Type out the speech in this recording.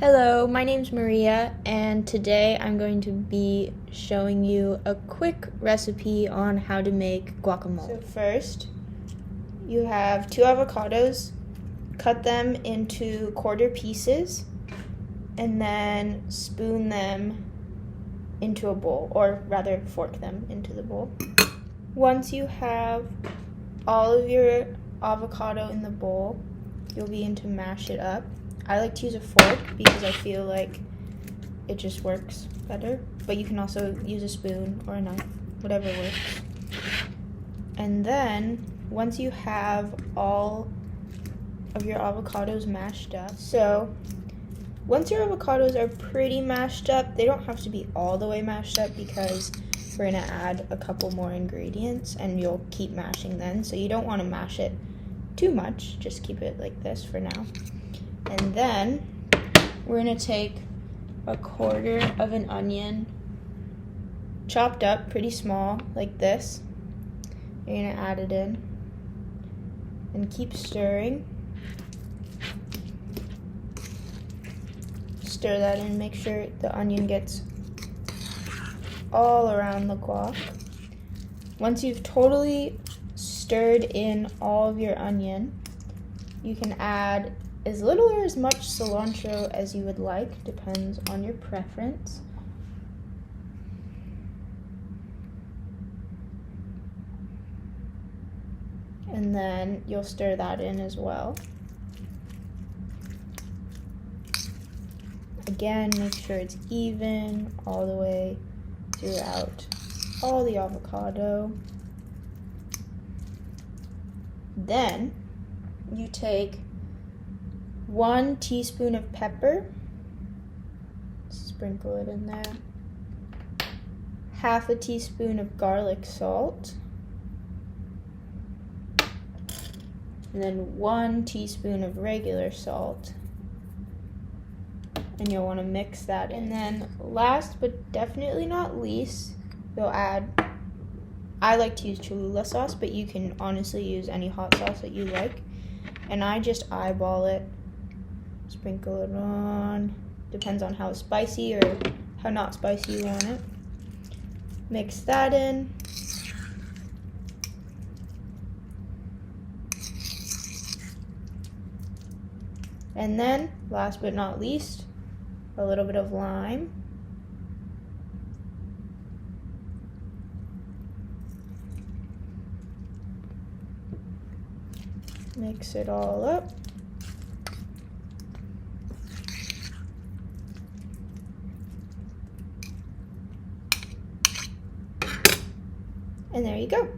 Hello, my name's Maria, and today I'm going to be showing you a quick recipe on how to make guacamole. So first, you have 2 avocados, cut them into quarter pieces, and then spoon them into a bowl, or rather fork them into the bowl. Once you have all of your avocado in the bowl, you'll begin to mash it up. I like to use a fork because I feel like it just works better, but you can also use a spoon or a knife, whatever works. And then once you have all of your avocados mashed up, so once your avocados are pretty mashed up, they don't have to be all the way mashed up because we're gonna add a couple more ingredients and you'll keep mashing then, so you don't want to mash it too much, just keep it like this for now. And then we're gonna take a quarter of an onion, chopped up pretty small like this. You're gonna add it in and keep stirring. Stir that in, make sure the onion gets all around the guac. Once you've totally stirred in all of your onion, you can add as little or as much cilantro as you would like, depends on your preference. And then you'll stir that in as well. Again, make sure it's even all the way throughout all the avocado. Then you take 1 teaspoon of pepper, sprinkle it in there, half a teaspoon of garlic salt, and then 1 teaspoon of regular salt, and you'll want to mix that in. And then last but definitely not least, you'll add, I like to use Cholula sauce, but you can honestly use any hot sauce that you like, and I just eyeball it. Sprinkle it on, depends on how spicy or how not spicy you want it. Mix that in. And then, last but not least, a little bit of lime. Mix it all up. And there you go.